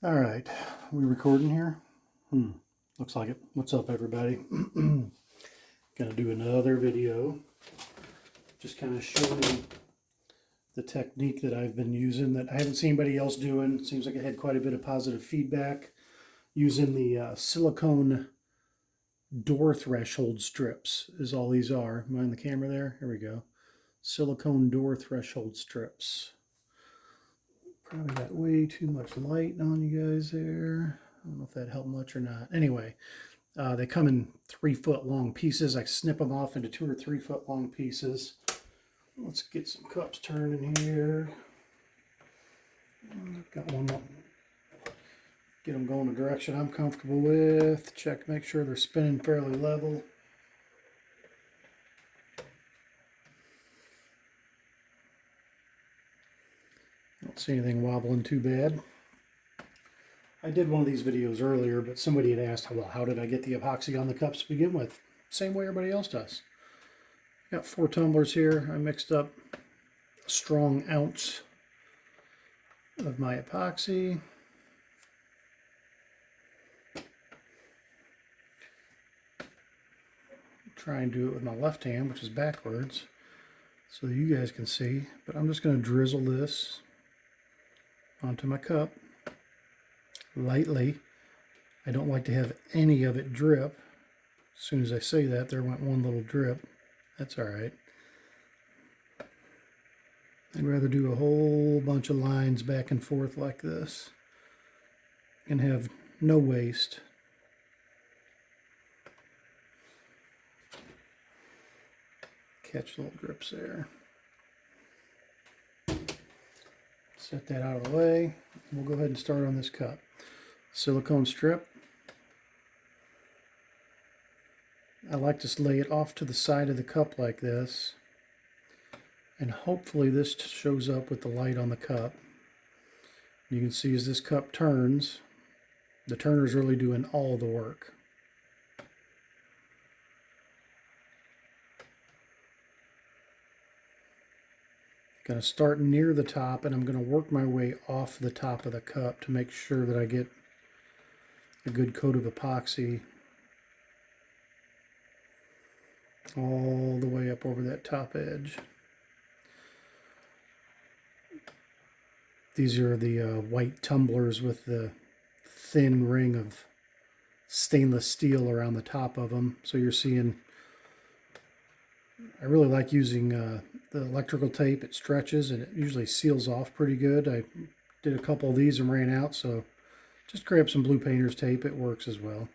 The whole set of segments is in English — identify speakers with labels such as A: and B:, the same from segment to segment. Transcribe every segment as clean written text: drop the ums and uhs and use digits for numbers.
A: All right, we recording here? Looks like it. What's up, everybody? Gonna do another video, just kind of showing the technique that I've been using that I haven't seen anybody else doing. Seems like it had quite a bit of positive feedback using the silicone door threshold strips. Is all these are. Am I on the camera there? Here we go. Silicone door threshold strips. Probably got way too much light on you guys there. I don't know if that helped much or not. Anyway, they come in 3-foot long pieces. I snip them off into 2 or 3 foot long pieces. Let's get some cups turning here. Got one more. Get them going the direction I'm comfortable with. Check, make sure they're spinning fairly level. Don't see anything wobbling too bad. I did one of these videos earlier, but somebody had asked, well, how did I get the epoxy on the cups to begin with? Same way everybody else does. Got 4 tumblers here. I mixed up a strong ounce of my epoxy. Try and do it with my left hand, which is backwards, so that you guys can see. But I'm just going to drizzle this onto my cup lightly. I don't like to have any of it drip. As soon as I say that, there went one little drip. That's all right. I'd rather do a whole bunch of lines back and forth like this and have no waste. Catch little drips there. Set that out of the way. We'll go ahead and start on this cup. Silicone strip. I like to lay it off to the side of the cup like this, and hopefully this shows up with the light on the cup. You can see as this cup turns, the turner's really doing all the work. Going to start near the top, and I'm going to work my way off the top of the cup to make sure that I get a good coat of epoxy all the way up over that top edge. These are the white tumblers with the thin ring of stainless steel around the top of them. So you're seeing, I really like using the electrical tape. It stretches and it usually seals off pretty good. I did a couple of these and ran out, so just grab some blue painter's tape. It works as well.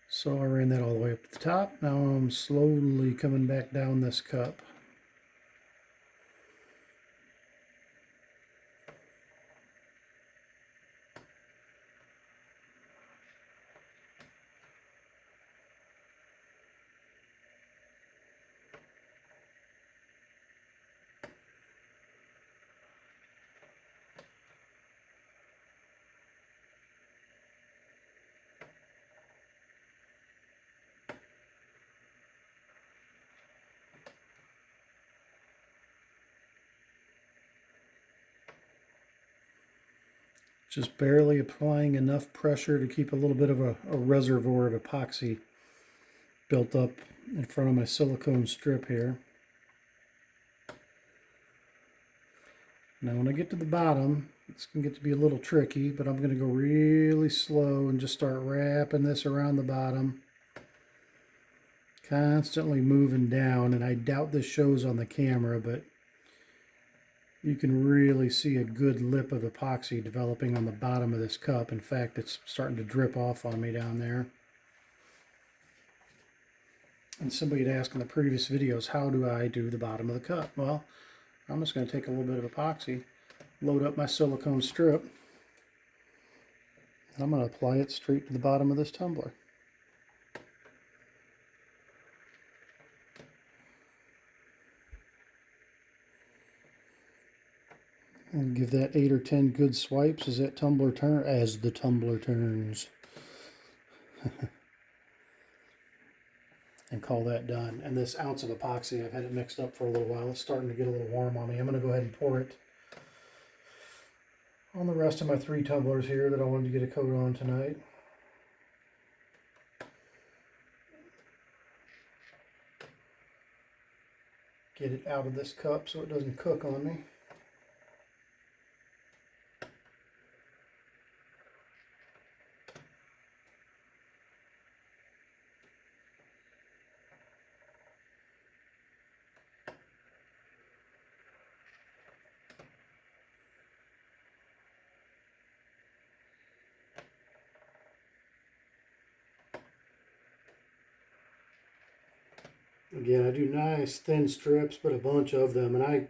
A: So I ran that all the way up to the top. Now I'm slowly coming back down this cup. Just barely applying enough pressure to keep a little bit of a reservoir of epoxy built up in front of my silicone strip here. Now when I get to the bottom, it's going to get to be a little tricky, but I'm going to go really slow and just start wrapping this around the bottom. Constantly moving down, and I doubt this shows on the camera, but you can really see a good lip of epoxy developing on the bottom of this cup. In fact, it's starting to drip off on me down there. And somebody had asked in the previous videos, how do I do the bottom of the cup? Well, I'm just going to take a little bit of epoxy, load up my silicone strip, and I'm going to apply it straight to the bottom of this tumbler. And give that 8 or 10 good swipes as the tumbler turns. And call that done. And this ounce of epoxy, I've had it mixed up for a little while. It's starting to get a little warm on me. I'm going to go ahead and pour it on the rest of my 3 tumblers here that I wanted to get a coat on tonight. Get it out of this cup so it doesn't cook on me. Again, I do nice thin strips, but a bunch of them, and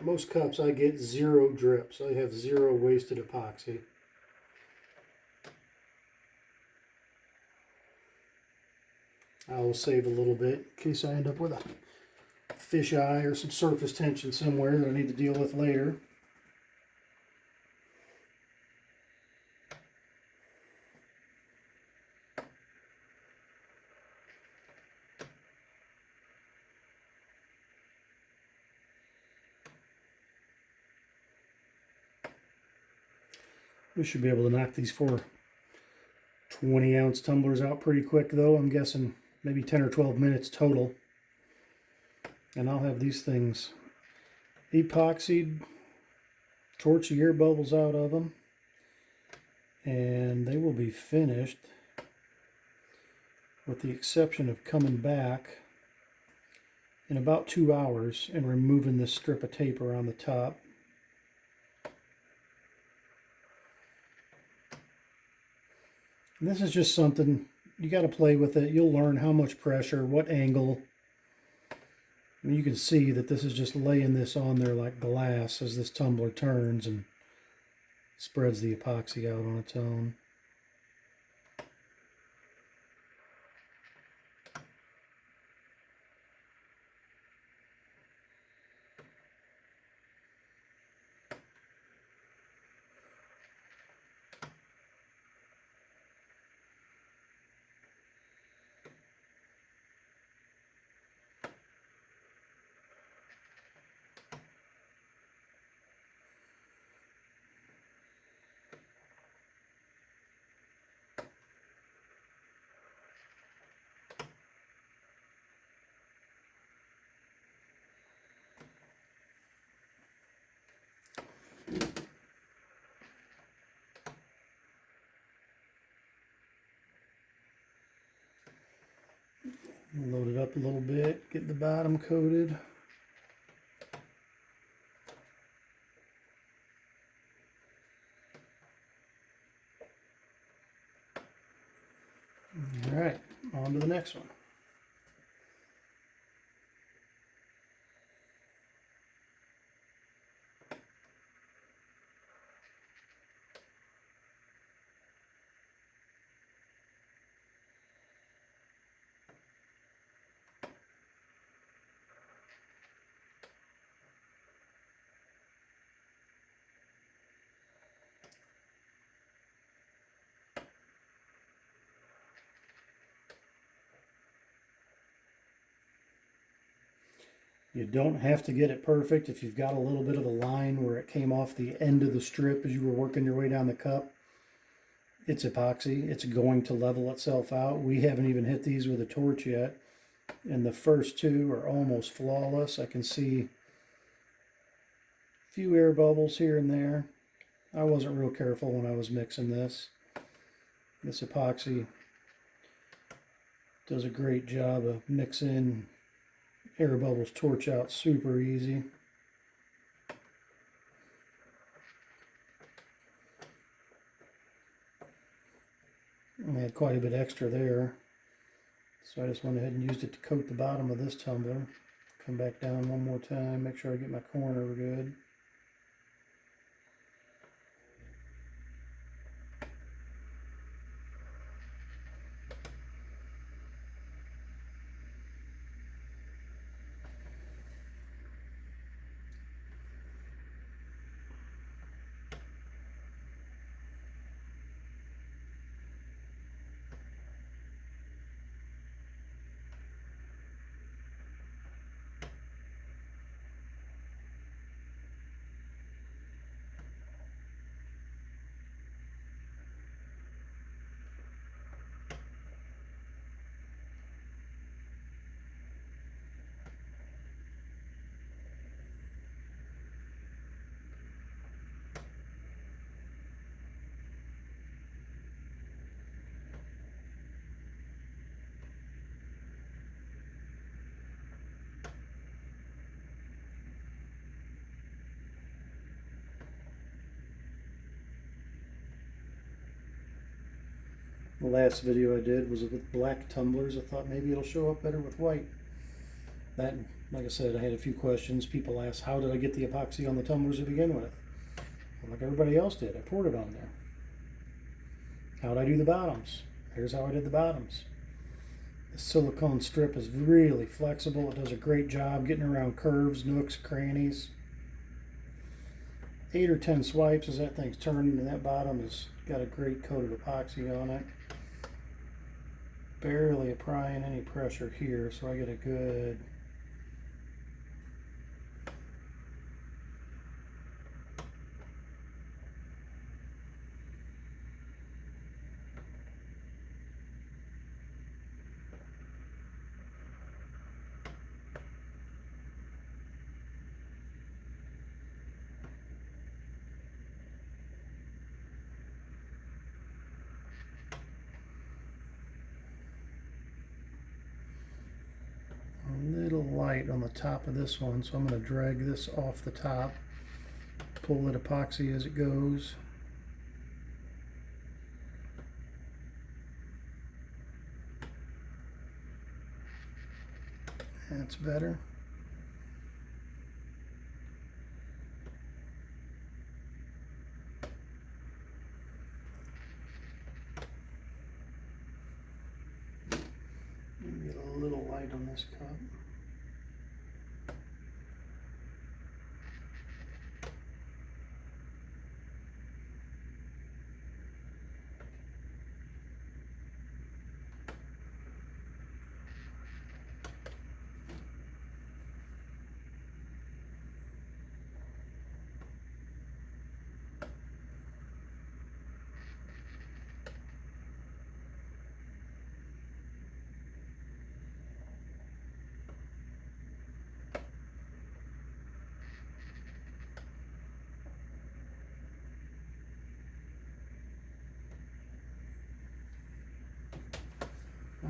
A: most cups I get 0 drips. I have 0 wasted epoxy. I will save a little bit in case I end up with a fish eye or some surface tension somewhere that I need to deal with later. We should be able to knock these 4 20-ounce tumblers out pretty quick, though. I'm guessing maybe 10 or 12 minutes total. And I'll have these things epoxied, torch the air bubbles out of them, and they will be finished, with the exception of coming back in about 2 hours and removing this strip of tape around the top. And this is just something you got to play with it. You'll learn how much pressure, what angle. And you can see that this is just laying this on there like glass as this tumbler turns and spreads the epoxy out on its own. Load it up a little bit, get the bottom coated. All right, on to the next one. You don't have to get it perfect. If you've got a little bit of a line where it came off the end of the strip as you were working your way down the cup, it's epoxy. It's going to level itself out. We haven't even hit these with a torch yet, and the first 2 are almost flawless. I can see a few air bubbles here and there. I wasn't real careful when I was mixing this. This epoxy does a great job of mixing. Air bubbles torch out super easy. I had quite a bit extra there, so I just went ahead and used it to coat the bottom of this tumbler. Come back down one more time, make sure I get my corner good. The last video I did was with black tumblers. I thought maybe it'll show up better with white. That, like I said, I had a few questions. People asked, how did I get the epoxy on the tumblers to begin with? Well, like everybody else did, I poured it on there. How did I do the bottoms? Here's how I did the bottoms. The silicone strip is really flexible. It does a great job getting around curves, nooks, crannies. 8 or 10 swipes as that thing's turning, and that bottom has got a great coat of epoxy on it. Barely applying any pressure here, so I get a good little light on the top of this one, so I'm going to drag this off the top, pull that epoxy as it goes. That's better. Get a little light on this cup.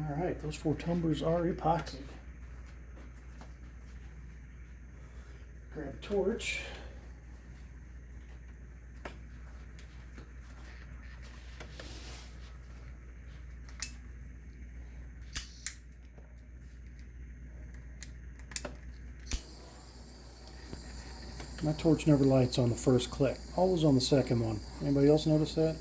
A: All right, those 4 tumblers are epoxy. Grab a torch. My torch never lights on the first click, always on the second one. Anybody else notice that?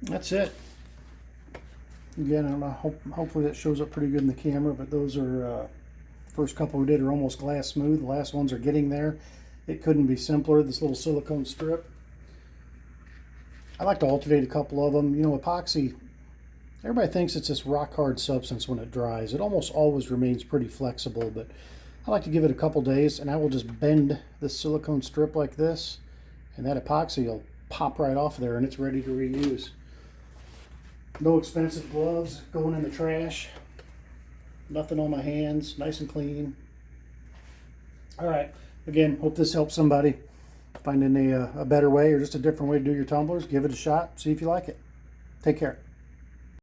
A: That's it. Again, I don't know, hopefully that shows up pretty good in the camera, but those are, first couple we did are almost glass smooth. The last ones are getting there. It couldn't be simpler, this little silicone strip. I like to alternate a couple of them. You know, epoxy, everybody thinks it's this rock hard substance when it dries. It almost always remains pretty flexible, but I like to give it a couple days, and I will just bend the silicone strip like this, and that epoxy will pop right off there, and it's ready to reuse. No expensive gloves going in the trash. Nothing on my hands. Nice and clean. All right. Again, hope this helps somebody finding a better way or just a different way to do your tumblers. Give it a shot. See if you like it. Take care.